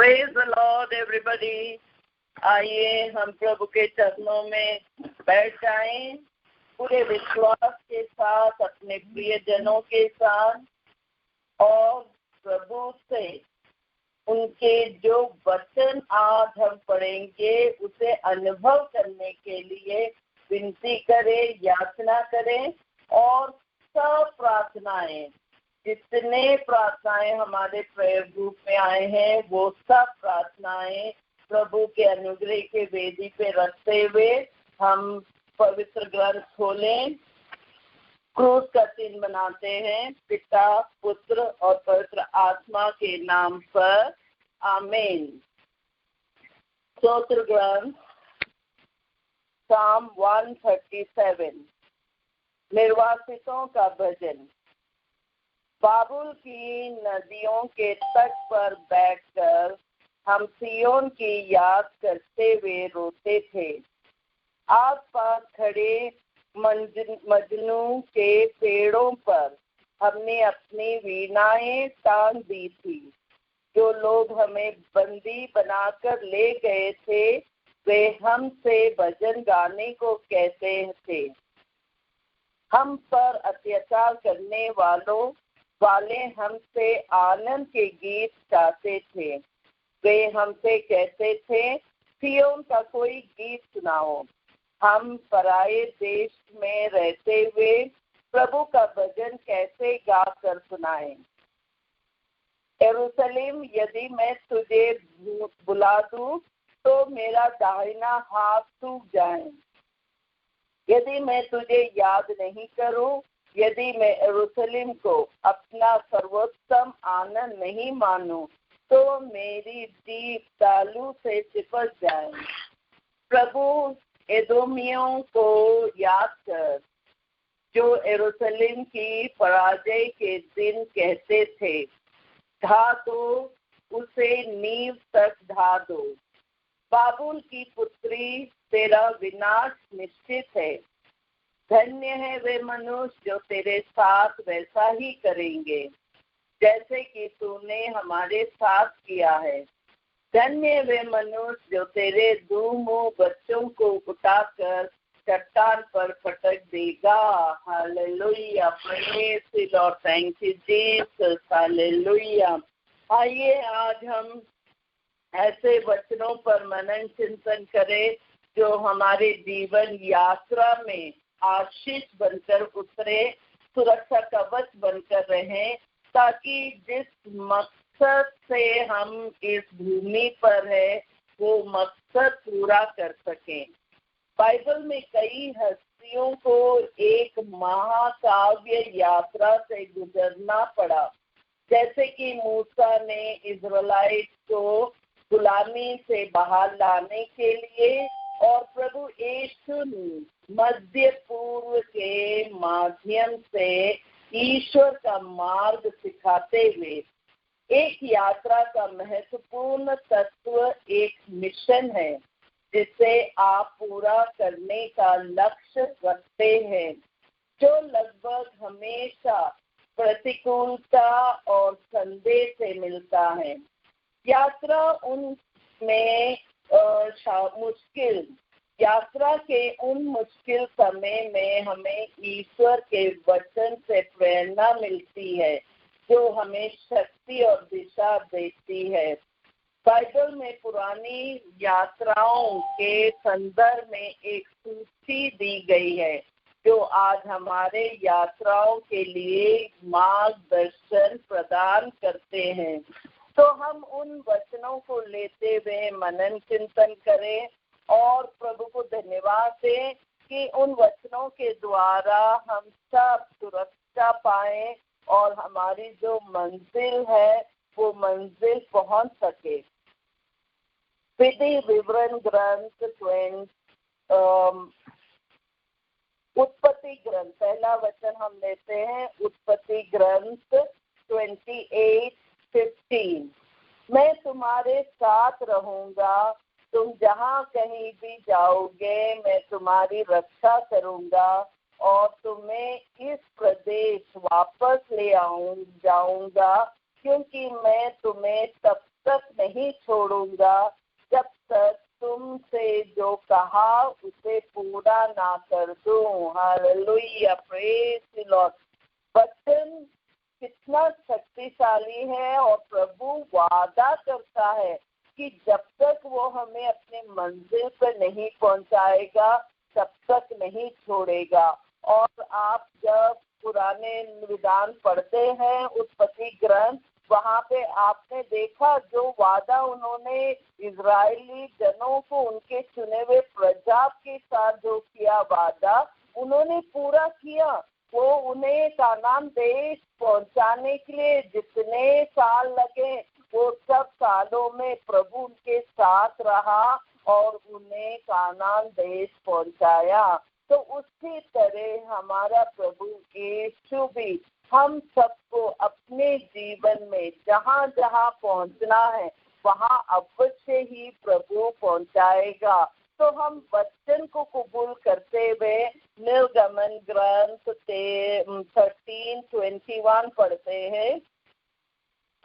Praise the Lord everybody. आइए हम प्रभु के चरणों में बैठ जाएं, पूरे विश्वास के साथ, अपने प्रियजनों के साथ, और प्रभु से उनके जो वचन आज हम पढ़ेंगे उसे अनुभव करने के लिए विनती करें, याचना करें। और सब प्रार्थनाएं, जितने प्रार्थनाएं हमारे प्रेयर ग्रुप में आए हैं, वो सब प्रार्थनाएं प्रभु के अनुग्रह के वेदी पे रखते हुए हम पवित्र ग्रंथ खोलें, क्रूस का चिन्ह बनाते हैं, पिता, पुत्र और पवित्र आत्मा के नाम पर, आमीन। स्तोत्र ग्रंथ साम 137, निर्वासितों का भजन। बाबुल की नदियों के तट पर बैठकर हम सियोन की याद करते हुए रोते थे। आसपास खड़े मजनू के पेड़ों पर हमने अपनी वीणाएं टांग दी थी। जो लोग हमें बंदी बनाकर ले गए थे, वे हमसे भजन गाने को कहते थे। हम पर अत्याचार करने वाले हमसे आनंद के गीत गाते थे। वे हमसे कहते थे, सियोन का कोई गीत सुनाओ। हम पराये देश में रहते हुए प्रभु का भजन कैसे गा कर सुनाएं। यरूशलेम, यदि मैं तुझे बुला दूं तो मेरा दाहिना हाथ सूख जाए। यदि मैं तुझे याद नहीं करूं, यदि मैं यरूशलेम को अपना सर्वोत्तम आनंद नहीं मानूं, तो मेरी जीभ तालू से चिपक जाए। प्रभु एदोमियों को याद कर, जो यरूशलेम की पराजय के दिन कहते थे, ढा दो उसे, नींव तक ढा दो। बाबुल की पुत्री, तेरा विनाश निश्चित है। धन्य है वे मनुष्य जो तेरे साथ वैसा ही करेंगे जैसे कि तूने हमारे साथ किया है। धन्य वे मनुष्य जो तेरे दो मुंह बच्चों को उठाकर चट्टान पर पटक देगा। Hallelujah, praise the Lord, thank you Jesus, hallelujah. आइए आज हम ऐसे वचनों पर मनन चिंतन करें जो हमारे जीवन यात्रा में आशीष बनकर उतरे, सुरक्षा कवच बनकर रहें, ताकि जिस मकसद से हम इस भूमि पर है वो मकसद पूरा कर सकें। बाइबल में कई हस्तियों को एक महाकाव्य यात्रा से गुजरना पड़ा, जैसे कि मूसा ने इज़राइल को गुलामी से बाहर लाने के लिए, और प्रभु यीशु ने मध्य पूर्व के माध्यम से ईश्वर का मार्ग सिखाते हुए। एक यात्रा का महत्वपूर्ण तत्व एक मिशन है, जिसे आप पूरा करने का लक्ष्य रखते हैं, जो लगभग हमेशा प्रतिकूलता और संदेह से मिलता है। यात्रा उन मुश्किल समय में हमें ईश्वर के वचन से प्रेरणा मिलती है, जो हमें शक्ति और दिशा देती है। बाइबल में पुरानी यात्राओं के संदर्भ में एक सूची दी गई है, जो आज हमारे यात्राओं के लिए मार्गदर्शन प्रदान करते हैं। तो हम उन वचनों को लेते हुए मनन चिंतन करें और प्रभु को धन्यवाद दें कि उन वचनों के द्वारा हम सब सुरक्षा पाएं और हमारी जो मंजिल है वो मंजिल पहुंच सके। विधि विवरण ग्रंथ उत्पत्ति ग्रंथ, पहला वचन हम लेते हैं, उत्पत्ति ग्रंथ 28:15। मैं तुम्हारे साथ रहूंगा, तुम जहाँ कहीं भी जाओगे मैं तुम्हारी रक्षा करूंगा और तुम्हें इस प्रदेश वापस ले जाऊंगा, क्योंकि मैं तुम्हें तब तक नहीं छोड़ूंगा जब तक तुमसे जो कहा उसे पूरा ना कर दूं। Hallelujah, praise the Lord. वचन कितना शक्तिशाली है और प्रभु वादा करता है कि जब तक वो हमें अपने मंजिल पर नहीं पहुंचाएगा तब तक नहीं छोड़ेगा। और आप जब पुराने विधान पढ़ते हैं उत्पत्ति ग्रंथ, वहाँ पे आपने देखा जो वादा उन्होंने इजरायली जनों को, उनके चुने हुए प्रजा के साथ जो किया वादा, उन्होंने पूरा किया। वो उन्हें कानान देश पहुंचाने के लिए जितने साल लगे वो सब सालों में प्रभु उनके साथ रहा और उन्हें कानान देश पहुंचाया। तो उसी तरह हमारा प्रभु यीशु भी हम सबको अपने जीवन में जहाँ जहाँ पहुँचना है वहाँ अवश्य ही प्रभु पहुँचाएगा। तो हम वचन को कबूल करते हुए निर्गमन ग्रंथ 13:21 पढ़ते हैं।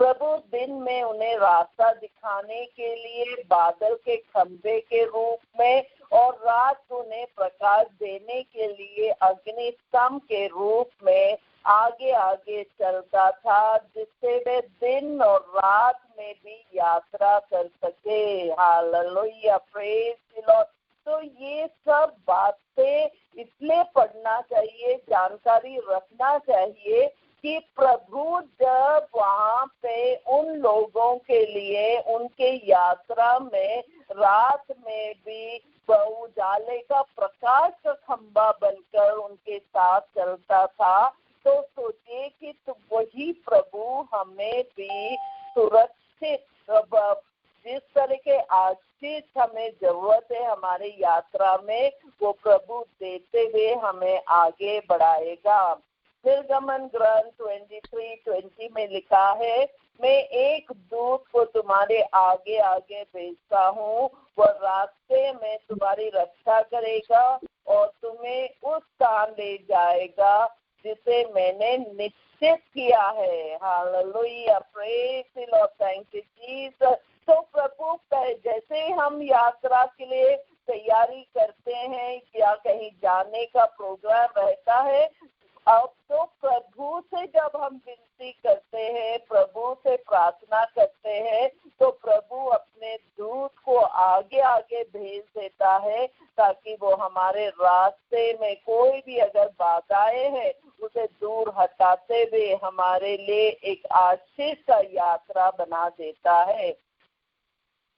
प्रभु दिन में उन्हें रास्ता दिखाने के लिए बादल के खंभे के रूप में और रात को उन्हें प्रकाश देने के लिए अग्निस्तंभ के रूप में आगे आगे चलता था, जिससे वे दिन और रात में भी यात्रा कर सके। Hallelujah, praise the Lord. तो ये सब बातें इसलिए पढ़ना चाहिए, जानकारी रखना चाहिए कि प्रभु जब वहाँ पे उन लोगों के लिए उनके यात्रा में रात में भी उजाले का प्रकाश का खंभा बनकर उनके साथ चलता था, तो सोचिए कि तो वही प्रभु हमें भी सुरक्षित, जिस तरह के आशीष हमें जरूरत है हमारे यात्रा में, वो प्रभु देते हुए हमें आगे बढ़ाएगा। निर्गमन ग्रंथ 23:20 में लिखा है, मैं एक दूत को तुम्हारे आगे आगे भेजता हूँ, वह रास्ते में तुम्हारी रक्षा करेगा और तुम्हें उस स्थान ले जाएगा जिसे मैंने निश्चित किया है। Hallelujah, praise the Lord, thank you Jesus. तो प्रभु जैसे हम यात्रा के लिए तैयारी करते हैं या कहीं जाने का प्रोग्राम रहता है, अब तो प्रभु से जब हम विनती करते हैं, प्रभु से प्रार्थना करते हैं, तो प्रभु अपने दूत को आगे आगे भेज देता है ताकि वो हमारे रास्ते में कोई भी अगर बाधाएं हैं उसे दूर हटाते हुए हमारे लिए एक आशीष का यात्रा बना देता है।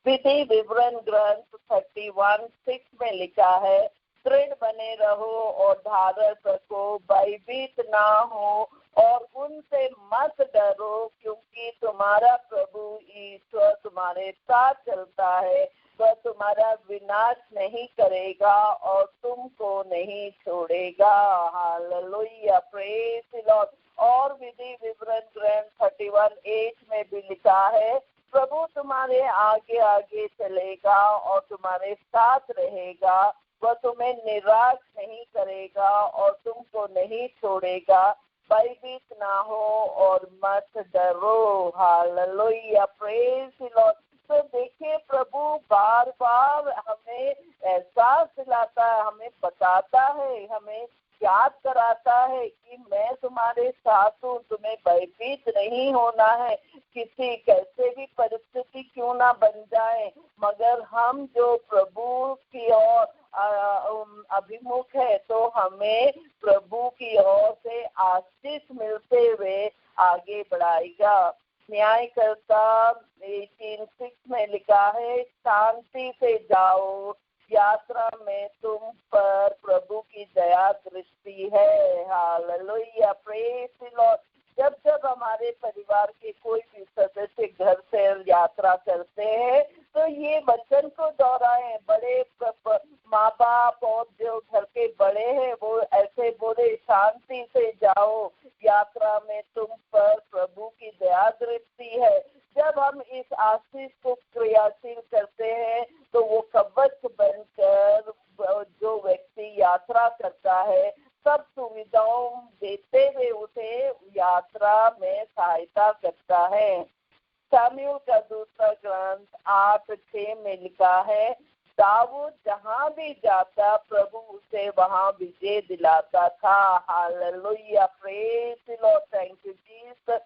विधि विवरण ग्रंथ 31:6 में लिखा है, दृढ़ बने रहो और धारस रखो, भयभीत ना हो और उनसे मत डरो, क्योंकि तुम्हारा प्रभु ईश्वर तुम्हारे साथ चलता है। वह तुम्हारा विनाश नहीं करेगा और तुमको नहीं छोड़ेगा। Hallelujah, praise the Lord. और विधि विवरण ग्रंथ 31:8 में भी लिखा है, प्रभु तुम्हारे आगे आगे चलेगा और तुम्हारे साथ रहेगा, वह तुम्हें निराश नहीं करेगा और तुमको नहीं छोड़ेगा। भयभीत ना हो और मत डरो। Hallelujah, praise the Lord. तो देखिए प्रभु बार बार हमें एहसास दिलाता है, हमें बताता है, हमें याद कराता है कि मैं तुम्हारे साथ हूँ, तुम्हें भयभीत नहीं होना है, किसी कैसे भी परिस्थिति क्यों ना बन जाए, मगर हम जो प्रभु की ओर अभिमुख है तो हमें प्रभु की ओर से आशीष मिलते हुए आगे बढ़ाएगा। न्यायकर्ता 18:6 में लिखा है, शांति से जाओ, यात्रा में तुम पर प्रभु की दया दृष्टि है। Hallelujah, praise the Lord. जब जब हमारे परिवार के कोई भी सदस्य घर से यात्रा करते हैं तो ये वचन को दोहराएं। बड़े माँ बाप और जो घर के बड़े हैं वो ऐसे बोले, शांति से जाओ, यात्रा में तुम पर प्रभु की दया दृष्टि है। जब हम इस आशीष को क्रियाशील करते हैं तो वो कवच बनकर जो व्यक्ति यात्रा करता है सब सुविधाओं देते हुए उसे यात्रा में सहायता करता है। सामुएल का दूसरा ग्रंथ 8:6 में लिखा है, दाऊद जहां भी जाता प्रभु उसे वहां विजय दिलाता था। Hallelujah, praise the Lord, thank you Jesus.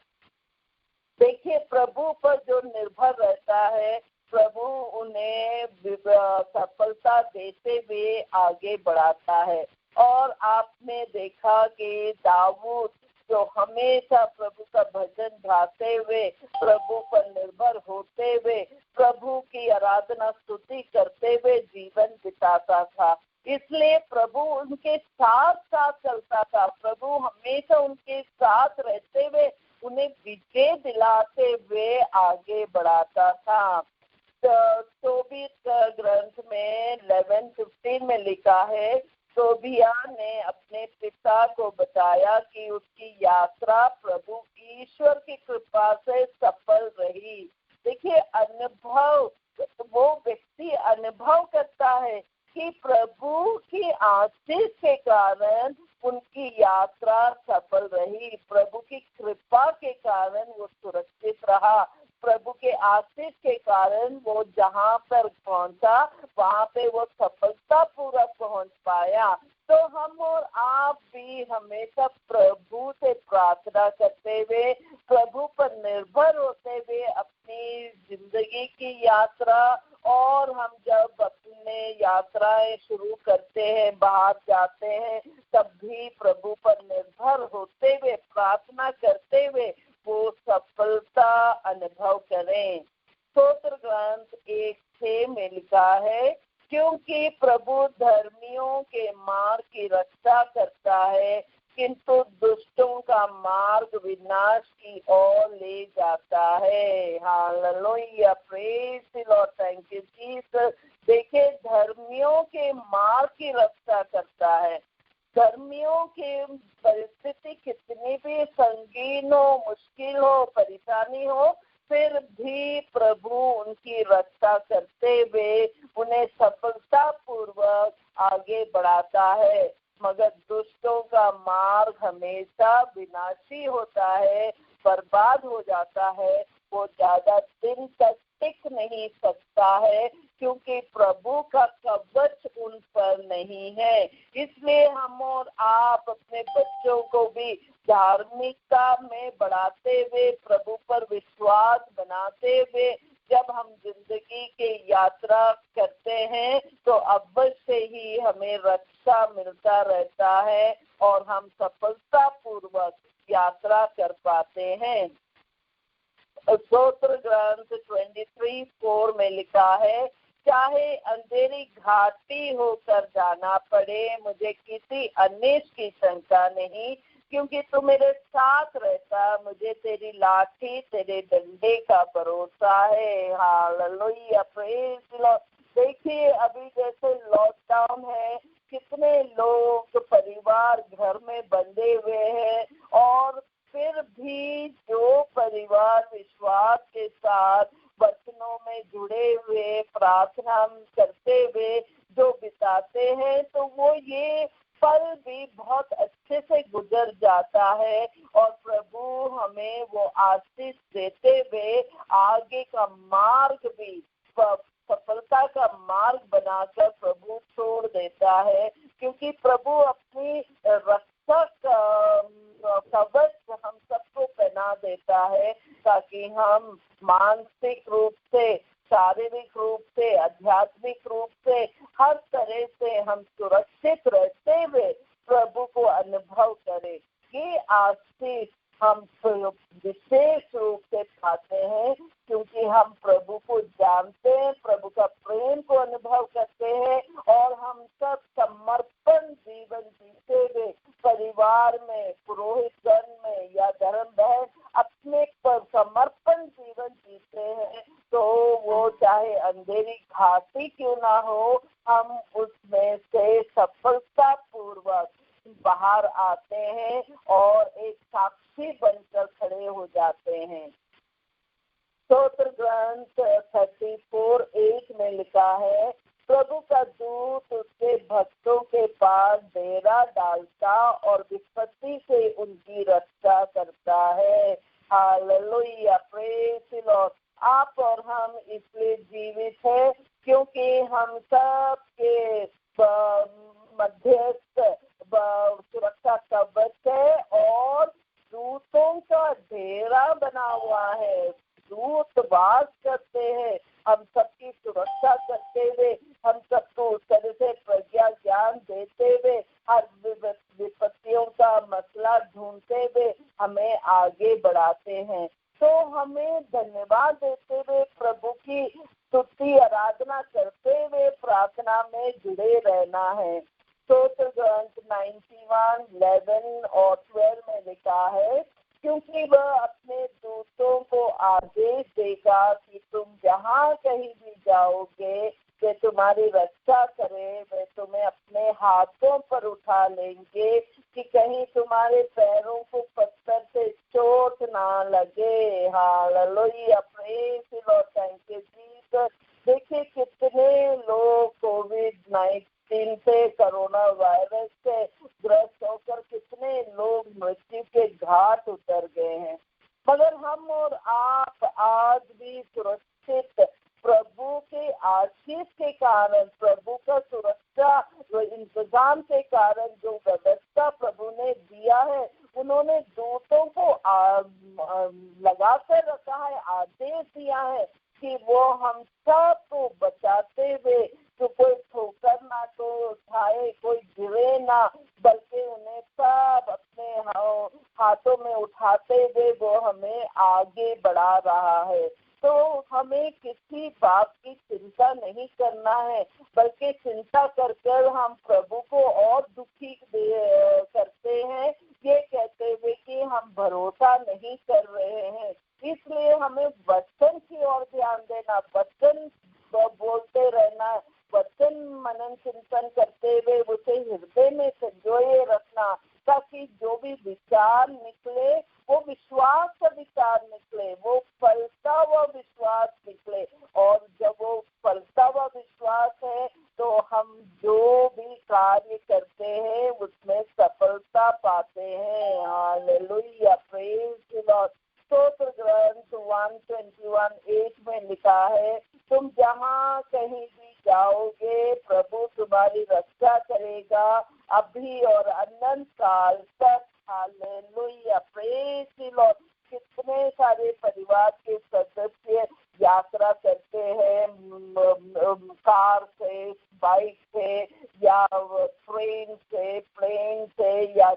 देखिए, प्रभु पर जो निर्भर रहता है, प्रभु उन्हें सफलता देते हुए आगे बढ़ाता है। और आपने देखा कि दाऊद जो हमेशा प्रभु का भजन गाते हुए, प्रभु पर निर्भर होते हुए, प्रभु की आराधना स्तुति करते हुए जीवन बिताता था। इसलिए प्रभु उनके साथ साथ चलता था, प्रभु हमेशा उनके साथ रहते हुए उन्हें विजय दिलाते हुए आगे बढ़ाता था। तोबीत ग्रंथ में 11:15 में लिखा है, तोबिया ने अपने पिता को बताया कि उसकी यात्रा प्रभु ईश्वर की कृपा से सफल रही। देखिए, अनुभव, वो व्यक्ति अनुभव करता है कि प्रभु की आशीष के कारण उनकी यात्रा सफल रही, प्रभु की कृपा के कारण वो सुरक्षित रहा, प्रभु के आशीष के कारण वो जहाँ पर पहुंचा वहाँ पे वो सफलता पूर्वक पहुंच पाया। तो हम और आप भी हमेशा प्रभु से प्रार्थना करते हुए, प्रभु पर निर्भर होते हुए अपनी जिंदगी की यात्रा, और हम जब अपने यात्राएं शुरू करते हैं, बाहर जाते हैं, तब भी प्रभु पर निर्भर होते हुए, प्रार्थना करते हुए वो सफलता अनुभव करें। स्तोत्र ग्रंथ 1:6 में लिखा है, क्योंकि प्रभु धर्मियों के मार्ग की रक्षा करता है, किंतु दुष्टों का मार्ग विनाश की ओर ले जाता है। Hallelujah, praise the Lord, thank you Jesus. देखिए, धर्मियों के मार्ग की रक्षा करता है। धर्मियों की परिस्थिति कितनी भी संगीन हो, मुश्किल हो, परेशानी हो, फिर भी प्रभु उनकी रक्षा करते हुए उन्हें सफलता पूर्वक आगे बढ़ाता है। मगर दुष्टों का मार्ग हमेशा विनाशी होता है, बर्बाद हो जाता है, वो ज्यादा दिन तक टिक नहीं सकता है, क्योंकि प्रभु का कवच उन पर नहीं है। इसलिए हम और आप अपने बच्चों को भी धार्मिकता में बढ़ाते हुए, प्रभु पर विश्वास बनाते हुए जब हम जिंदगी की यात्रा करते हैं, तो अवश्य ही हमें रक्षा मिलता रहता है और हम सफलता पूर्वक यात्रा कर पाते हैं। स्तोत्र ग्रंथ 23:4 में लिखा है, चाहे अंधेरी घाटी होकर जाना पड़े, मुझे किसी अनिष्ट की शंका नहीं, क्योंकि तू मेरे साथ रहता, मुझे तेरी लाठी तेरे डंडे का भरोसा है। Hallelujah, praise the Lord. देखिए, अभी जैसे लॉकडाउन है, कितने लोग परिवार घर में बंधे हुए हैं, और फिर भी जो परिवार विश्वास के साथ वचनों में जुड़े हुए, प्रार्थना करते हुए जो बिताते हैं, तो वो ये पल भी बहुत अच्छे से गुजर जाता है, और प्रभु हमें वो आशीष देते हुए आगे का मार्ग भी, सफलता का मार्ग बनाकर प्रभु छोड़ देता है, क्योंकि प्रभु अपनी रक्षक कवच हम सबको पहना देता है, ताकि हम मानसिक रूप से, शारीरिक रूप से, आध्यात्मिक रूप से, हर तरह से हम सुरक्षित रहते हुए प्रभु को अनुभव करें। ये आशीष हम विशेष रूप से पाते हैं, क्योंकि हम प्रभु को जानते हैं, प्रभु का प्रेम को अनुभव करते हैं, और हम सब समर्पण जीवन जीते हुए परिवार में, पुरोहित गण में या धर्म बहन अपने समर्पण जीवन जीते हैं, तो वो चाहे अंधेरी घाटी क्यों ना हो, हम उसमें से सफलता पूर्वक बाहर आते हैं और एक साक्षी बनकर खड़े हो जाते हैं। स्तोत्र ग्रंथ 34:8 में लिखा है, प्रभु का दूत उसके भक्तों के पास डेरा डालता और विपत्ति से उनकी रक्षा करता है। Hallelujah, praise the Lord. आप और हम इसलिए जीवित हैं क्योंकि हम सब के मध्यस्थ सुरक्षा कवच है और दूतों का डेरा बना हुआ है। दूत वास करते हैं हम सबकी सुरक्षा करते हुए, हम सबको उस तरह से प्रज्ञा ज्ञान देते हुए, हर विपत्तियों का मसला ढूंढते हुए हमें आगे बढ़ाते हैं। तो हमें धन्यवाद देते हुए प्रभु की स्तुति आराधना करते हुए प्रार्थना में जुड़े रहना है। स्तोत्र ग्रंथ 91, 11 और 12 में लिखा है, क्योंकि वह अपने दूतों को आदेश देगा कि तुम जहाँ कहीं भी जाओगे वे तुम्हारी रक्षा करे, वे तुम्हें अपने हाथों पर उठा लेंगे कि कहीं तुम्हारे पैरों को पत्थर से चोट ना लगे। Hallelujah, praise the Lord, thank you Jesus. देखिए कितने लोग कोविड-19 से, कोरोना वायरस से ग्रस्त होकर कितने लोग मृत्यु के घाट उतर गए हैं, मगर हम और आप आज भी सुरक्षित प्रभु के आशीष के कारण, प्रभु का सुरक्षा इंतजाम के कारण जो व्यवस्था प्रभु ने दिया है, उन्होंने दूतों को लगा कर रखा है, आदेश दिया है कि वो हम सबको बचाते हुए तो कोई ठोकर ना तो उठाए, कोई गिरे ना, बल्कि उन्हें सब अपने हाथों में उठाते हुए वो हमें आगे बढ़ा रहा है। तो हमें किसी बात की चिंता नहीं करना है, बल्कि चिंता कर कर हम प्रभु को और दुखी करते हैं, ये कहते हुए कि हम भरोसा नहीं कर रहे हैं। इसलिए हमें वचन की ओर ध्यान देना, वचन बोलते रहना, वचन मनन चिंतन करते हुए उसे हृदय में संजोए रखना, ताकि जो भी विचार निकले वो विश्वास का विचार निकले, वो फलता हुआ विश्वास निकले। और जब वो फलता हुआ विश्वास है तो हम जो भी कार्य करते हैं उसमें सफलता पाते हैं। Hallelujah, praise the Lord. स्तोत्र ग्रंथ 121:8 में लिखा है, तुम जहाँ कहीं भी जाओगे प्रभु तुम्हारी रक्षा करेगा अभी और अनंत काल तक। Hallelujah, praise the Lord. कितने सारे परिवार के सदस्य यात्रा करते हैं कार से, बाइक से या ट्रेन से, प्लेन से या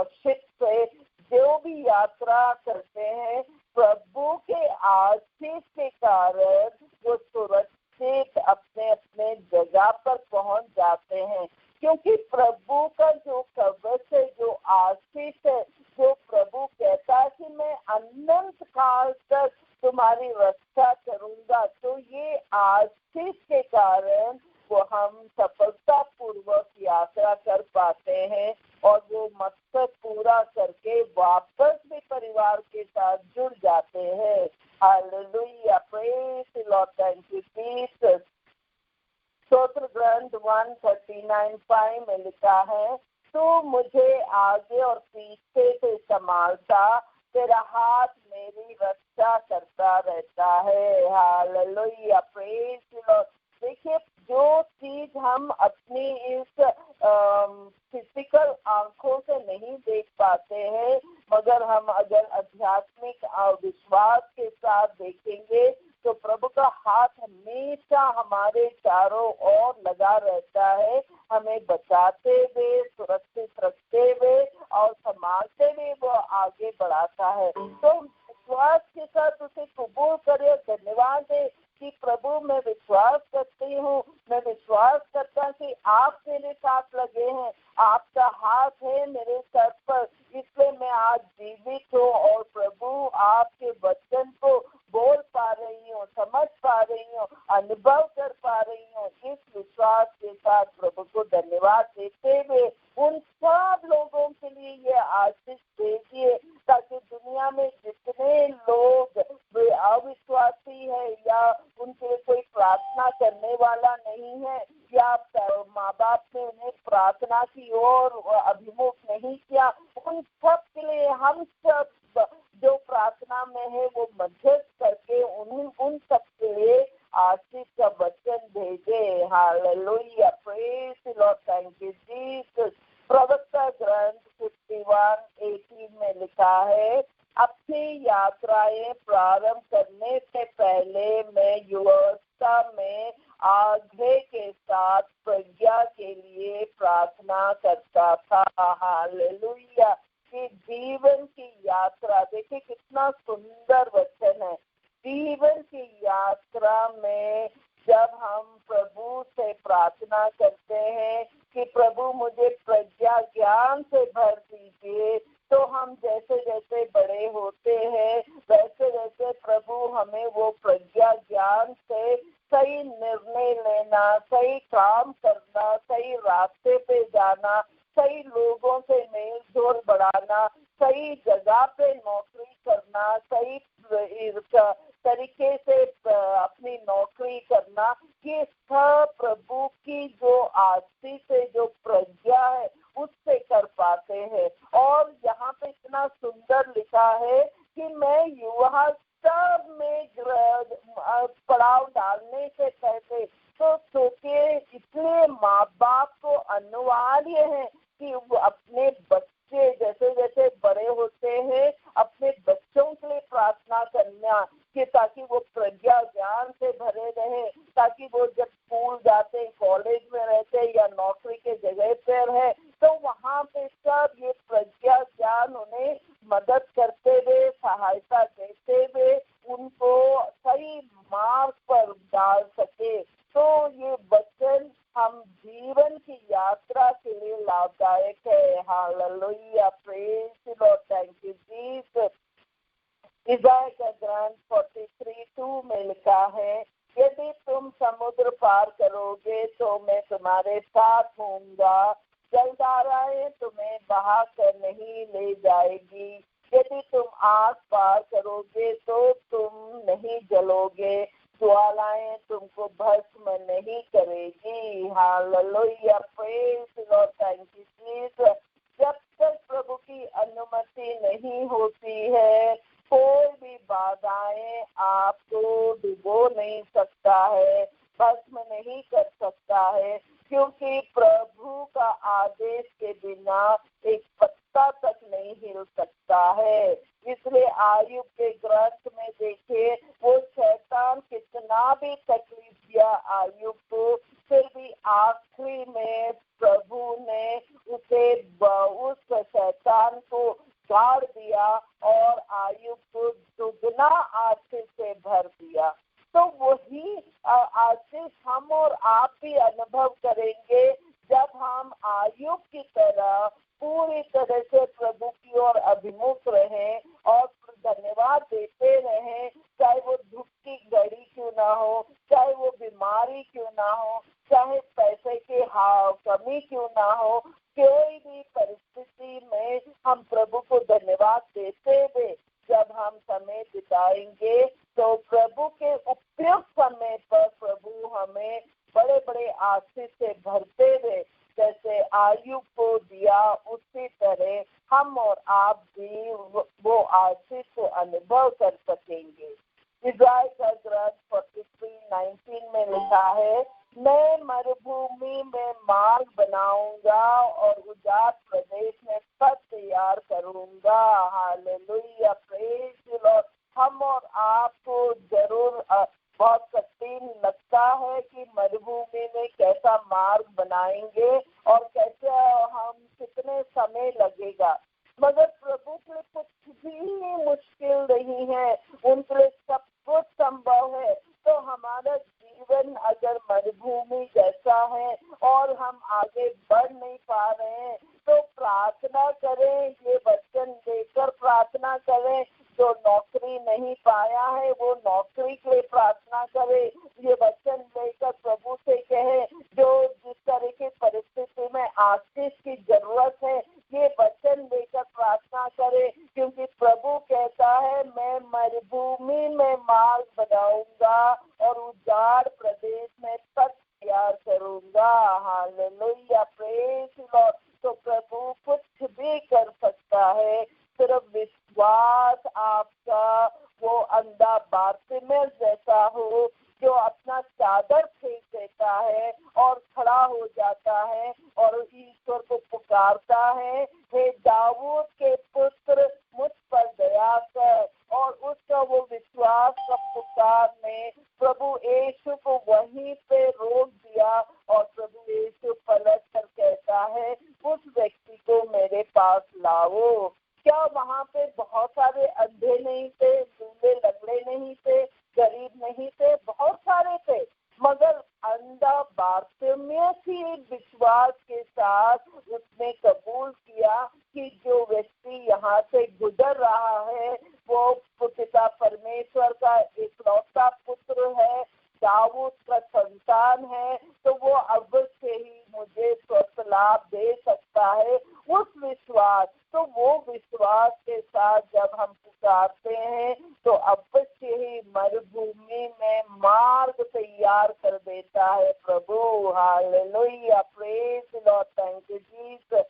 शिप से, जो भी यात्रा करते हैं प्रभु के आशीष के कारण वो सुरक्षित अपने अपने जगह पर पहुंच जाते हैं, क्योंकि प्रभु का जो कवच है, जो आशीष है, जो प्रभु कहता है कि मैं अनंत काल तक तुम्हारी रक्षा करूंगा, तो ये आशीष के कारण वो हम सफलता पूर्वक यात्रा कर पाते हैं और वो मकसद पूरा करके वापस भी परिवार के साथ जुड़ जाते हैं। Hallelujah, praise the Lord, thank you Jesus. स्तोत्र ग्रंथ 139:5 में लिखा है, तू मुझे आगे और पीछे से संभालता, तेरा हाथ मेरी रक्षा करता रहता है। Hallelujah, praise the Lord. देखिए, जो चीज हम अपनी इस फिजिकल आंखों से नहीं देख पाते हैं, मगर हम अगर आध्यात्मिक विश्वास के साथ देखेंगे तो प्रभु का हाथ हमेशा हमारे चारों ओर लगा रहता है, हमें बचाते हुए, सुरक्षित रखते हुए और संभालते हुए वो आगे बढ़ाता है। तो विश्वास के साथ उसे कबूल करे, धन्यवाद दे कि प्रभु मैं विश्वास करती हूँ, मैं विश्वास करता कि आप मेरे साथ लगे हैं, आपका हाथ है मेरे सर पर, इसलिए मैं आज जीवित हूँ और प्रभु आपके वचन को बोल पा रही हूँ, समझ पा रही हूँ, अनुभव कर पा रही हूँ। इस विश्वास के साथ प्रभु को धन्यवाद देते हुए उन सब लोगों के लिए ये आशीष भेजिए, ताकि दुनिया में जितने लोग अविश्वासी है या उनके कोई प्रार्थना करने वाला नहीं है या माँ बाप ने उन्हें प्रार्थना की ओर अभिमुख नहीं किया, उन सब के लिए हम सब जो प्रार्थना में है वो मध्यस्थ करके उन सब के लिए आशीष का वचन भेजे। Hallelujah, praise the Lord, thank you Jesus. प्रवक्ता ग्रंथ 51:18 में लिखा है, अपनी यात्राएं प्रारंभ करने से पहले मैं युवावस्था में आगे के साथ प्रज्ञा के लिए प्रार्थना करता था। हालेलुया, कि जीवन की यात्रा, देखिए कितना सुंदर वचन है। जीवन की यात्रा में जब हम प्रभु से प्रार्थना करते हैं कि प्रभु मुझे प्रज्ञा ज्ञान से भर दीजिए, तो हम जैसे जैसे बड़े होते हैं वैसे वैसे प्रभु हमें वो प्रज्ञा ज्ञान से सही निर्णय लेना, सही काम करना, सही रास्ते पे जाना, सही लोगों से मेल जोल बढ़ाना, सही जगह पे नौकरी करना, सही तरीके से अपनी नौकरी करना, ये सब प्रभु की जो आशीष से जो प्रज्ञा है उससे कर पाते हैं। और यहाँ पे इतना सुंदर लिखा है कि मैं युवा सब में पड़ाव डालने से पहले, तो सोचिए इसलिए माँ बाप को अनिवार्य है कि वो अपने बच्चे जैसे जैसे बड़े होते हैं अपने बच्चों के लिए प्रार्थना करना कि ताकि वो प्रज्ञा ज्ञान से भरे रहे, ताकि वो जब स्कूल जाते, कॉलेज में रहते या नौकरी के जगह पर है तो वहाँ पे सब ये प्रज्ञा ज्ञान उन्हें मदद करते हुए, सहायता देते हुए उनको सही मार्ग पर डाल सके। तो ये वचन हम जीवन की यात्रा के लिए लाभदायक है। Hallelujah, praise the Lord, thank you Jesus. Isaiah का ग्रंथ 43:2 में लिखा है, यदि तुम समुद्र पार करोगे तो मैं तुम्हारे साथ होऊंगा, जलधाराएं तुम्हें बहा कर नहीं ले जाएगी। यदि तुम आग पार करोगे तो तुम नहीं जलोगे, ज्वालाएं तुमको भस्म नहीं करेगी। Hallelujah, praise the Lord, thank you Jesus. जब तक प्रभु की अनुमति नहीं होती है कोई भी बाधाएं आपको डुबो नहीं सकता है, भस्म नहीं कर सकता है, क्योंकि प्रभु का आदेश के बिना एक पत्ता तक नहीं हिल सकता है। इसलिए आयुब के ग्रंथ में देखिए वो शैतान कितना भी तकलीफ दिया आयुब को, फिर भी आखिरी में प्रभु ने उसे उस शैतान को गाड़ दिया और आयुब को दुगना आशीष से भर दिया। तो वही आशीष हम और आप भी अनुभव करेंगे जब हम आयुब की तरह पूरी तरह से प्रभु की ओर अभिमुख रहें और धन्यवाद देते रहें, चाहे वो दुख की घड़ी क्यों ना हो, चाहे वो बीमारी क्यों ना हो, चाहे पैसे की कमी क्यों ना हो, कोई भी परिस्थिति में हम प्रभु को धन्यवाद देते हुए जब हम समय बिताएंगे तो प्रभु के उपयुक्त समय पर प्रभु हमें बड़े बड़े आशीष से भरते हुए जैसे आयुब को दिया उसी तरह हम और आप भी वो आशीष को अनुभव कर सकेंगे। इज़ाया का ग्रंथ 43:19 में लिखा है, मैं मरुभूमि में मार्ग बनाऊंगा और उजाड़ प्रदेश में पथ तैयार करूंगा। Hallelujah, praise the Lord. हम और आपको जरूर बहुत कठिन लगता है कि मरुभूमि में कैसा मार्ग बनाएंगे और कैसे हम कितने समय लगेगा, मगर प्रभु के लिए कुछ भी मुश्किल नहीं है, उनके लिए सब कुछ संभव है। तो हमारा जीवन अगर मरुभूमि जैसा है और हम आगे बढ़ नहीं पा रहे हैं तो प्रार्थना करें, ये वचन देकर प्रार्थना करें। जो नौकरी नहीं पाया है वो नौकरी के लिए प्रार्थना करे, ये वचन लेकर प्रभु से कहे। जो जिस तरह की परिस्थिति में आशीष की जरूरत है ये वचन लेकर प्रार्थना करे, क्योंकि प्रभु कहता है मैं मरुभूमि में मार्ग बनाऊंगा और उजाड़ प्रदेश में पथ तैयार करूंगा। Hallelujah, praise the Lord. तो प्रभु कुछ भी कर सकता है, सिर्फ विश्वास आपका वो अंधा बारतिमेस जैसा हो, जो अपना चादर फेंक देता है और खड़ा हो जाता है और ईश्वर को पुकारता है, हे दाऊद के पुत्र मुझ पर दया कर। और उसका वो विश्वास का पुकार ने प्रभु यीशु को वहीं पे रोक दिया और प्रभु यीशु पलट कर कहता है, उस व्यक्ति को मेरे पास लाओ। क्या वहाँ पे बहुत सारे अंधे नहीं थे, लूले लंगड़े नहीं थे, गरीब नहीं थे? बहुत सारे थे, मगर अंधा बारतिमेस ही विश्वास के साथ उसने कबूल किया कि जो व्यक्ति यहाँ से गुजर रहा है वो पिता परमेश्वर का इकलौता पुत्र है, दाऊद का संतान है, तो वो अवश्य ही मुझे स्वस्थ लाभ दे सकता है। उस विश्वास, तो वो विश्वास के साथ जब हम पुकारते हैं तो अवश्य ही मरुभूमि में मार्ग तैयार कर देता है प्रभु। Hallelujah, praise the Lord, thank you Jesus.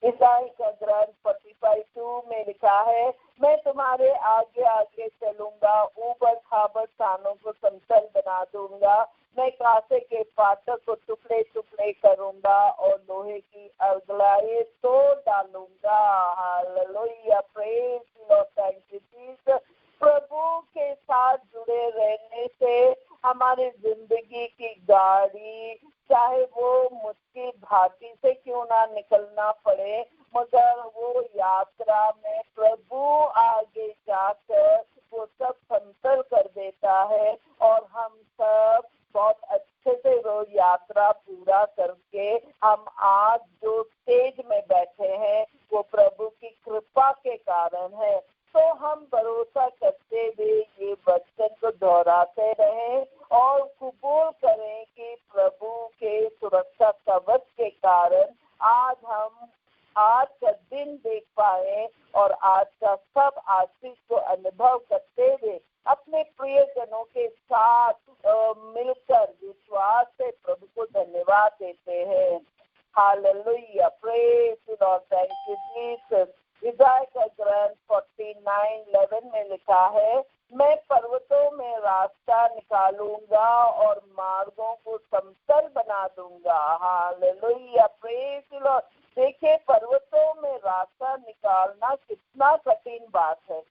ईसाई का ग्रंथ 45:2 में लिखा है, मैं तुम्हारे आगे आगे चलूंगा, ऊबड़ खाबड़ स्थानों को समतल बना दूंगा, मैं कांसे के फाटक को टुकड़े टुकड़े करूंगा और लोहे की अगलाई तोड़ डालूंगा। Hallelujah, praise the Lord, thank you Jesus. प्रभु के साथ जुड़े रहने से हमारी जिंदगी की गाड़ी, चाहे वो मुश्किल घाटी से क्यों ना निकलना पड़े, मगर वो यात्रा में प्रभु आगे जाकर वो सब समतल कर देता है और हम सब बहुत अच्छे से वो यात्रा पूरा करके हम आज जो स्टेज में बैठे हैं वो प्रभु की कृपा के कारण है। तो हम भरोसा करते हुए ये वचन को दोहराते रहें और कबूल करें कि प्रभु के सुरक्षा कवच के कारण आज हम आज का दिन देख पाए और आज का सब आशीष को अनुभव करते हुए अपने प्रियजनों के साथ मिलकर विश्वास से प्रभु को धन्यवाद देते हैं। Hallelujah, praise the Lord, thank you Jesus. Isaiah का ग्रंथ 49:11 में लिखा है, मैं पर्वतों में रास्ता निकालूंगा और मार्गों को समतल बना दूंगा। Hallelujah, praise the Lord. देखिए, पर्वतों में रास्ता निकालना कितना कठिन बात है,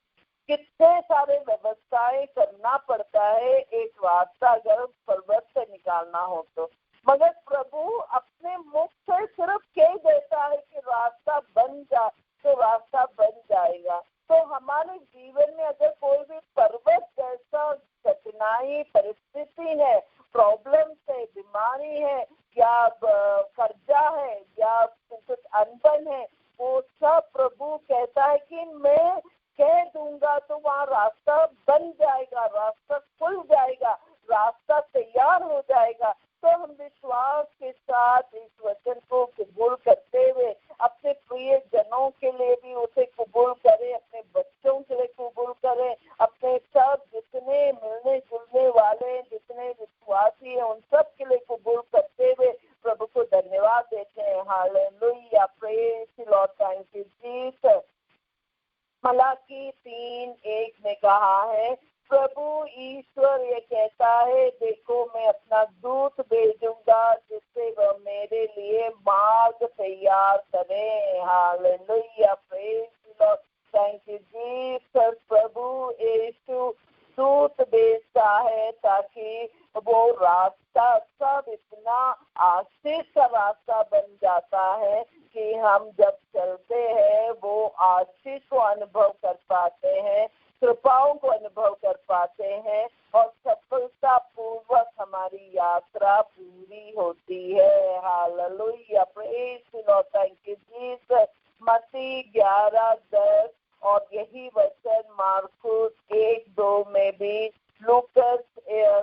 कितने सारे व्यवस्थाएं करना पड़ता है एक रास्ता अगर पर्वत से निकालना हो तो, मगर प्रभु अपने मुख से सिर्फ कह देता है कि रास्ता बन जा, तो रास्ता बन जाएगा। तो हमारे जीवन में अगर कोई भी पर्वत जैसा कठिनाई परिस्थिति है, प्रॉब्लम है, बीमारी है या कर्जा है या कुछ अनबन है, वो सब प्रभु कहता है कि मैं कह दूंगा तो वहाँ रास्ता बन जाएगा, रास्ता खुल जाएगा, रास्ता तैयार हो जाएगा। तो हम विश्वास के साथ इस वचन को कबूल करते हुए अपने प्रिय जनों के लिए भी उसे कबूल करें, अपने बच्चों के लिए कबूल करें, अपने सब जितने मिलने जुलने वाले जितने विश्वासी हैं उन सब के लिए कबूल करते हुए प्रभु को धन्यवाद देते हैं। Hallelujah, praise the Lord, thank you Jesus. Malachi 3:1 में कहा है, प्रभु ईश्वर ये कहता है, देखो मैं अपना दूत भेजूंगा जिससे वह मेरे लिए मार्ग तैयार करे। Hallelujah, praise the Lord, thank you Jesus. प्रभु यीशु दूत भेजता है ताकि वो रास्ता सब इतना आशीष का रास्ता बन जाता है कि हम जब चलते हैं वो आशीष को अनुभव कर पाते हैं, कृपाओं को अनुभव कर पाते हैं और सफलता पूर्वक हमारी यात्रा पूरी होती है। Hallelujah, praise the Lord, thank you Jesus. मत्ती 11:10 और यही वचन मार्कुस 1:2 में भी, लूकस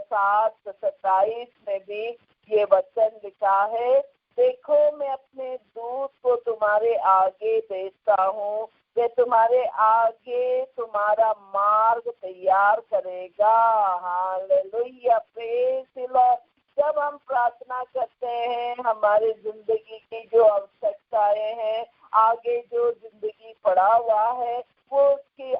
7:27 में भी ये वचन लिखा है, देखो मैं अपने दूत को तुम्हारे आगे भेजता हूँ, वे तुम्हारे आगे तुम्हारा मार्ग तैयार करेगा। Hallelujah, praise the Lord. जब हम प्रार्थना करते हैं हमारी जिंदगी की जो आवश्यकताएं हैं, आगे जो जिंदगी पड़ा हुआ है, वो उसकी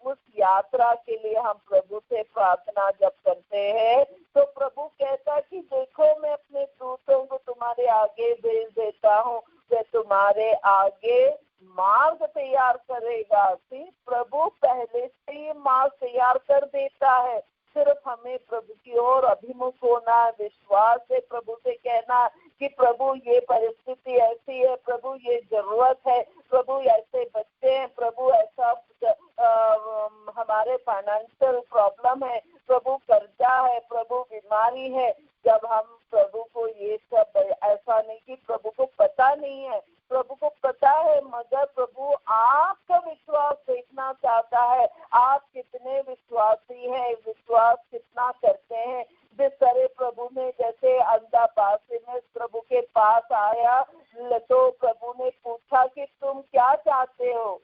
उस यात्रा के लिए हम प्रभु से प्रार्थना जब करते हैं तो प्रभु कहता कि देखो मैं अपने दूतों को तुम्हारे आगे भेज देता हूँ, वे तुम्हारे आगे मार्ग तैयार करेगा। प्रभु पहले से ही मार्ग तैयार कर देता है, सिर्फ हमें प्रभु की ओर अभिमुख होना, विश्वास से प्रभु से कहना कि प्रभु ये परिस्थिति ऐसी है, प्रभु ये जरूरत है, प्रभु ऐसे बच्चे हैं, प्रभु ऐसा हमारे फाइनेंशियल प्रॉब्लम है, प्रभु कर्जा है, प्रभु बीमारी है। जब हम प्रभु को ये सब, ऐसा नहीं कि प्रभु को पता नहीं है, प्रभु को पता है, मगर प्रभु आपका विश्वास देखना चाहता है। आप कितने विश्वासी हैं, विश्वास कितना करते हैं। जिस तरह प्रभु ने, जैसे अंधा बारतिमेउस प्रभु के पास आया तो प्रभु ने पूछा कि तुम क्या चाहते हो।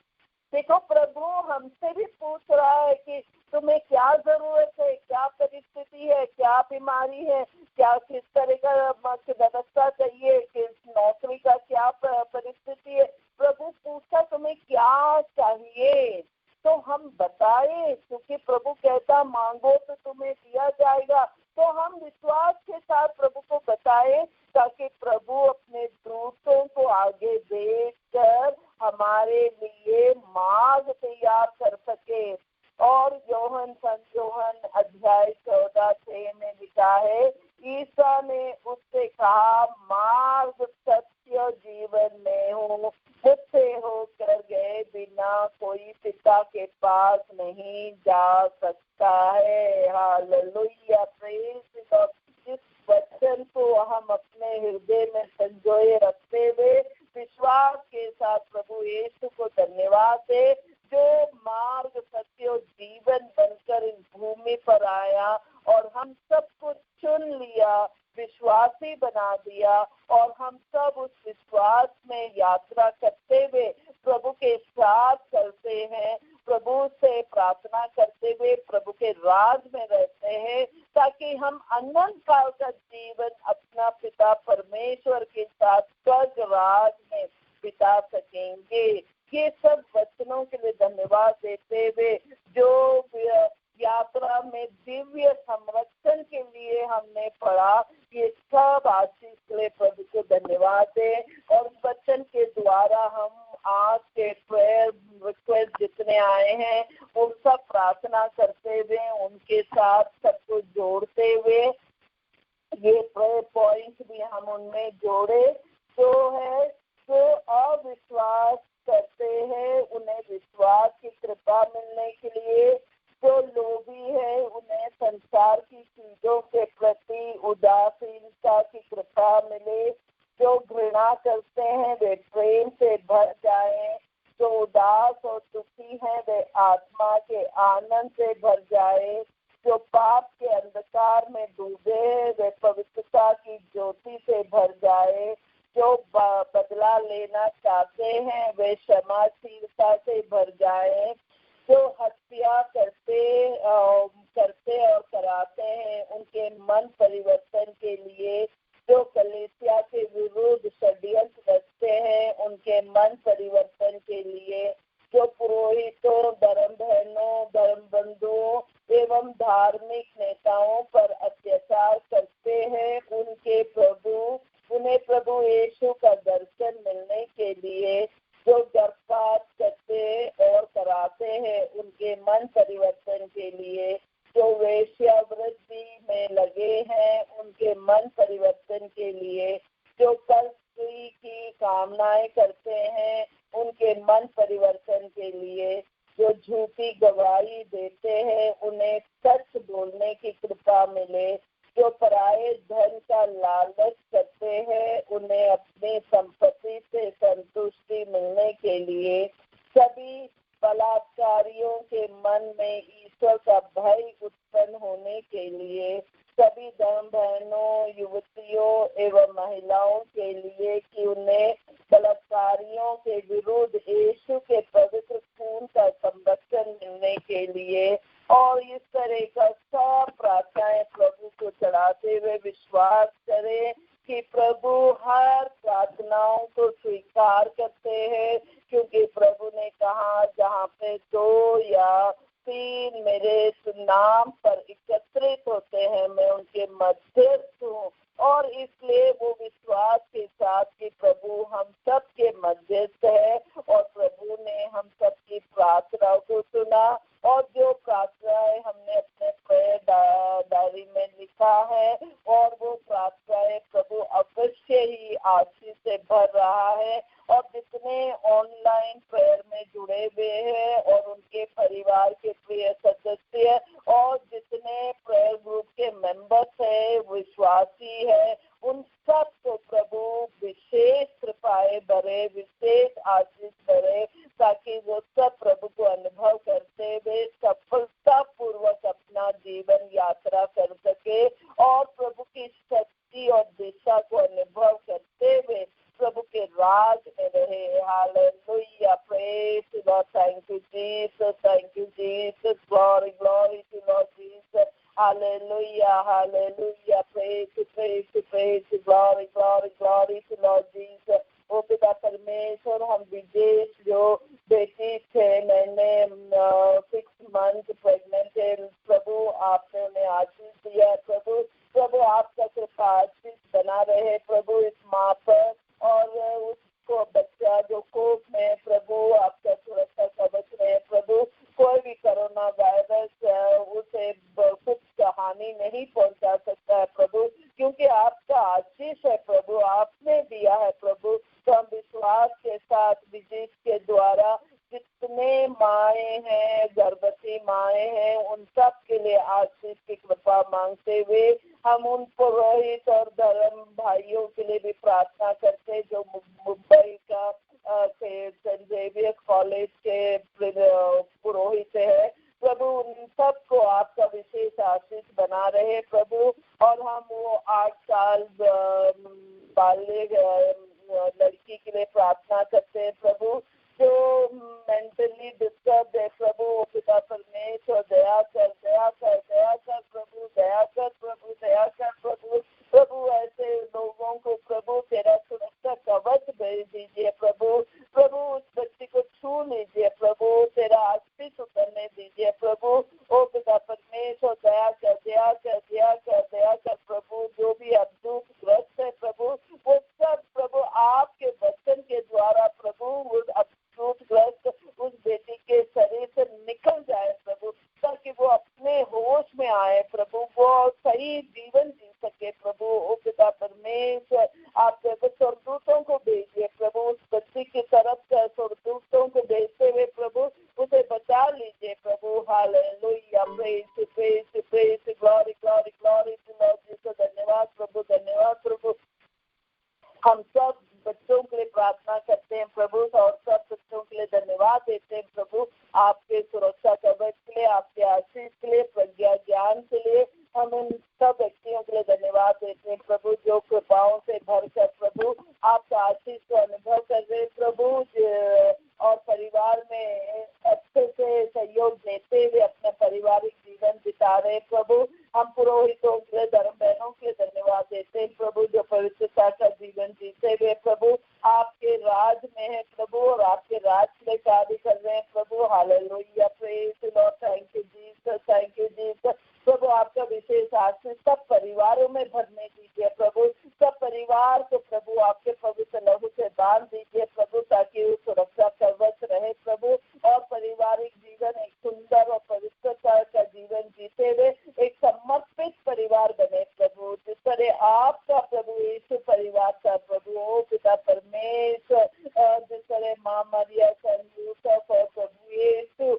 देखो प्रभु हमसे भी पूछ रहा है कि तुम्हें क्या जरूरत है, क्या परिस्थिति है, क्या बीमारी है, क्या किस तरह का व्यवस्था चाहिए, किस नौकरी का क्या परिस्थिति है। प्रभु पूछा तुम्हें क्या चाहिए तो हम बताए, क्योंकि प्रभु कहता मांगो तो तुम्हें दिया जाएगा। तो हम विश्वास के साथ प्रभु को बताए ताकि प्रभु अपने दूतों को आगे भेजकर हमारे लिए मार्ग तैयार कर सके। और संत योहन अध्याय 14 में लिखा है, ईसा ने उससे कहा मार्ग सत्य जीवन में हूँ, मुझसे होकर गए बिना कोई पिता के पास नहीं जा सकता है। Hallelujah, praise God. इस वचन को हम अपने हृदय में संजोए रखते हुए विश्वास के साथ प्रभु यीशु को धन्यवाद दे, जो मार्ग सत्य जीवन बनकर इस भूमि पर आया और हम सबको चुन लिया, विश्वासी बना दिया, और हम सब उस विश्वास में यात्रा करते हुए प्रभु के साथ चलते हैं, प्रभु से प्रार्थना करते हुए प्रभु के राज में रहते हैं, ताकि हम अनंत काल का जीवन अपना पिता परमेश्वर के साथ स्वर्ग राज में बिता सकेंगे। ये सब वचनों के लिए धन्यवाद देते हुए जो यात्रा में दिव्य संरक्षण के लिए हमने पढ़ा, ये सब आशीष के लिए प्रभु को धन्यवाद दें। और वचन के द्वारा हम आज के प्रेयर रिक्वेस्ट जितने आए हैं वो सब प्रार्थना करते हुए उनके साथ सबको जोड़ते हुए ये प्रेयर पॉइंट भी हम उनमें जोड़े। जो है जो अविश्वास करते हैं उन्हें विश्वास की कृपा मिलने के लिए, जो लोभी है उन्हें संसार की चीजों के प्रति उदासीनता की कृपा मिले, जो घृणा करते हैं वे प्रेम से भर जाएं, जो उदास और दुखी हैं वे आत्मा के आनंद से भर जाए, जो पाप के अंधकार में डूबे वे पवित्रता की ज्योति से भर जाए, जो बदला लेना चाहते हैं वे क्षमाशीलता से भर जाएं, जो हत्या करते और कराते हैं उनके मन परिवर्तन के लिए, जो कलीसिया के विरुद्ध षड्यंत्र रचते हैं उनके मन परिवर्तन के लिए, जो पुरोहितों, धर्म बहनों, धर्म बंधुओं एवं धार्मिक नेताओं पर अत्याचार करते हैं उन्हें प्रभु यीशु का दर्शन मिलने के लिए, जो गर्भपात करते और कराते हैं उनके मन परिवर्तन के लिए, जो वेश्यावृत्ति में लगे हैं उनके मन परिवर्तन के लिए, जो परस्त्री की कामनाएं करते हैं उनके मन परिवर्तन के लिए, जो झूठी गवाही देते हैं उन्हें सच बोलने की कृपा मिले, जो पराये धन का लालच करते हैं उन्हें अपनी संपत्ति से संतुष्टि मिलने के लिए, सभी बलात्कारियों के मन में ईश्वर का भय उत्पन्न होने के लिए, सभी धर्म बहनों, युवतियों एवं महिलाओं के लिए कि उन्हें बलात्कारियों के विरुद्ध यीशु के पवित्र खून का संरक्षण मिलने के लिए, और इस तरह का सब प्रार्थनाएं प्रभु को चढ़ाते हुए विश्वास करें कि प्रभु हर प्रार्थनाओं को स्वीकार करते हैं, क्योंकि प्रभु ने कहा दासी मेरे नाम पर एकत्रित होते हैं, मैं उनके मध्यस्थ हूँ, और इसलिए वो विश्वास के साथ कि प्रभु हम सबके मध्यस्थ है, और प्रभु ने हम सबकी प्रार्थना को सुना, और जो प्रार्थनाएं हमने अपने प्रेयर डायरी में लिखा है, और वो प्रार्थनाएं प्रभु अवश्य ही आशीष से भर रहा है। और जितने ऑनलाइन प्रेयर में जुड़े हुए हैं और उनके परिवार के प्रिय सदस्य और जितने प्रेयर ग्रुप के मेंबर्स है, विश्वासी है, उन सब को प्रभु विशेष कृपाएं भरे, विशेष आशीष भरे, ताकि वो सब प्रभु को अनुभव करते हुए सफलता पूर्वक अपना जीवन यात्रा कर सके, और प्रभु की शक्ति और दिशा को अनुभव करते हुए प्रभु के राज में रहे। Hallelujah, praise to Lord, thank you Jesus, thank you Jesus, glory glory to Lord Jesus, hallelujah hallelujah, praise praise, glory glory glory to Lord Jesus. ओ पिता परमेश्वर, हम विदेश जो बेटी थे, मैंने 6 मंथ प्रेग्नेंट है प्रभु, आपने उन्हें आशीष दिया प्रभु। प्रभु आपका कृपा आशीष बना रहे प्रभु इस माँ पर, और उसको बच्चा जो कोख में प्रभु आपका सुरक्षा कवच रहे प्रभु। कोई भी कोरोना वायरस उसे कुछ हानि नहीं पहुंचा सकता है प्रभु, क्योंकि आपका आशीष है प्रभु, आपने दिया है प्रभु। तो हम विश्वास के साथ विजिट के द्वारा जितने माए हैं, गर्भवती माए हैं, उन सब के लिए आशीष की कृपा मांगते हुए हम उन पुरोहित और धर्म भाइयों के लिए भी प्रार्थना करते जो मुंबई का सेंट जेवियर कॉलेज के पुरोहित है प्रभु। उन सबको आपका विशेष आशीष बना रहे प्रभु। और हम वो 8 साल बालिग लड़की के लिए प्रार्थना करते हैं प्रभु, जो मेंटली डिस्टर्ब है प्रभु। पिता परमेश्वर, दया कर दया कर दया कर प्रभु, दया कर प्रभु, दया कर प्रभु। प्रभु ऐसे लोगों को प्रभु तेरा सुरक्षा कवच भेज दीजिए प्रभु। प्रभु उस बच्ची को छू लीजिए प्रभु, तेरा आशीष उतरने दीजिए प्रभु। ओ पिता परमेश्वर, दया कर दया कर दया कर दया कर प्रभु। जो भी अद्भुत ग्रस्त है प्रभु, वो सब प्रभु आपके वचन के द्वारा प्रभु उस अद्भुतग्रस्त उस बेटी के शरीर से निकल जाए प्रभु, ताकि वो अपने होश में आए प्रभु, वो सही जीवन जी सके प्रभु। ओ पिता परमेश्वर, आप स्वर्गदूतों को भेजिए प्रभु, उस बच्ची की तरफ से स्वर्गदूतों को भेजते हुए प्रभु उसे बचा लीजिए प्रभु। Hallelujah, praise praise praise, glory glory glory to Lord Jesus. धन्यवाद प्रभु, धन्यवाद प्रभु। हम सब बच्चों के लिए प्रार्थना करते हैं प्रभु, और सब बच्चों के लिए धन्यवाद देते हैं प्रभु, आपके सुरक्षा कवच के लिए, आपके आशीष के लिए, प्रज्ञा ज्ञान के लिए। हम उन सब व्यक्तियों के लिए धन्यवाद देते हैं प्रभु, जो कृपाओं से भरकर प्रभु आपका आशीष को अनुभव कर रहे प्रभु, और परिवार में अच्छे से सहयोग देते हुए अपना पारिवारिक जीवन बिता रहे प्रभु। हम पुरोहितों के लिए, धर्म बहनों के लिए धन्यवाद देते हैं प्रभु, जो पवित्रता का जीवन जीते हुए प्रभु आपके राज में है प्रभु, और आपके राज के लिए कार्य कर रहे हैं प्रभु। Hallelujah, praise Lord, thank you Jesus, thank you Jesus. प्रभु आपका विशेष आशीष सब परिवारों में भरने दीजिए प्रभु, सब परिवार को प्रभु आपके पवित्र लहू से बांध दीजिए प्रभु, ताकि वो सुरक्षा कवच रहे प्रभु, और पारिवारिक जीवन एक सुंदर और पवित्रता का जीवन जीते हुए एक समर्पित परिवार बने प्रभु, जिस तरह आपका प्रभु यीशु परिवार का प्रभु। ओ पिता परमेश्वर, जिस तरह माँ मरिया, सन यूसुफ और प्रभु यीशु,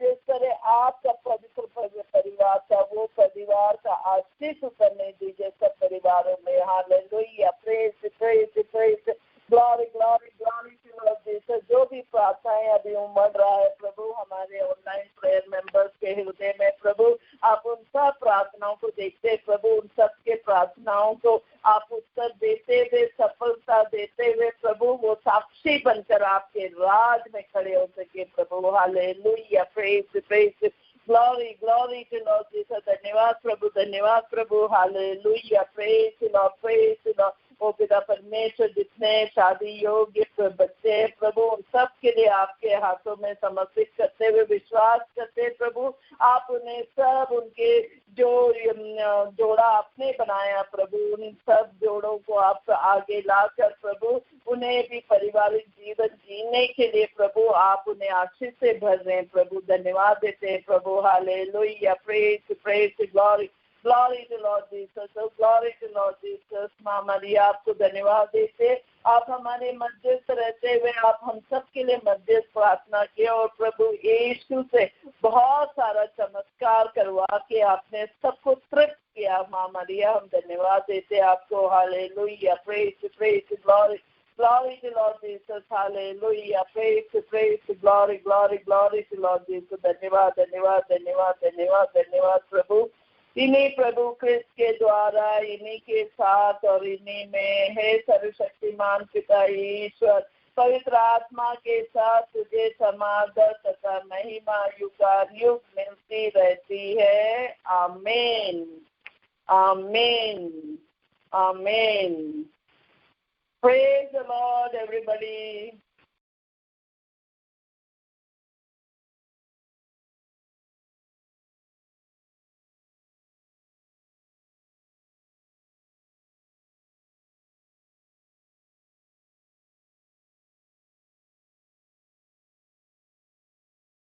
जिस तरह आपका पवित्र परिवार था, वो परिवार का आशीष करने दीजिए सब परिवारों में। Hallelujah, praise praise praise, glory glory glory to Lord Jesus. जो भी प्रार्थनाएं अभी उमड़ रहा है प्रभु हमारे ऑनलाइन प्रेयर मेंबर्स के हृदय में प्रभु, आप उन सब प्रार्थनाओं को देखते प्रभु, उन सब के प्रार्थनाओं को आप उत्तर देते हुए, सफलता देते हुए प्रभु, वो साक्षी बनकर आपके राज में खड़े हो सके प्रभु। Hallelujah, praise praise, glory glory to Lord Jesus. धन्यवाद प्रभु, धन्यवाद प्रभु। Hallelujah, praise Lord, praise Lord. ओ पिता परमेश्वर, जितने शादी योग्य बच्चे हैं प्रभु, उन सब के लिए आपके हाथों में समर्पित करते हुए विश्वास करते प्रभु, आप उन्हें सब उनके जो जोड़ा आपने बनाया प्रभु, उन सब जोड़ों को आप आगे लाकर प्रभु उन्हें भी पारिवारिक जीवन जीने के लिए प्रभु आप उन्हें आशीष से भर रहे हैं प्रभु। धन्यवाद देते हैं प्रभु। Hallelujah, praise praise, glory glory to Lord Jesus, glory to Lord Jesus. माँ मरिया आपको धन्यवाद देते, आप हमारे मध्यस्थ रहते हुए आप हम सब के लिए मध्यस्थ प्रार्थना किए और प्रभु यीशु से बहुत सारा चमत्कार करवा के आपने सबको तृप्त किया। माँ मरिया हम धन्यवाद देते आपको। Hallelujah, praise praise, glory glory to Lord Jesus, hallelujah, praise, glory to Lord Jesus। धन्यवाद धन्यवाद धन्यवाद धन्यवाद धन्यवाद प्रभु। इन्हीं प्रभु क्रिस्त के द्वारा, इन्हीं के साथ और इन्हीं में है सर्वशक्तिमान पिता ईश्वर पवित्र आत्मा के साथ तुझे समादर तथा महिमा युगानुयुग मिलती रहती है। आमीन आमीन आमीन। Praise the Lord, everybody.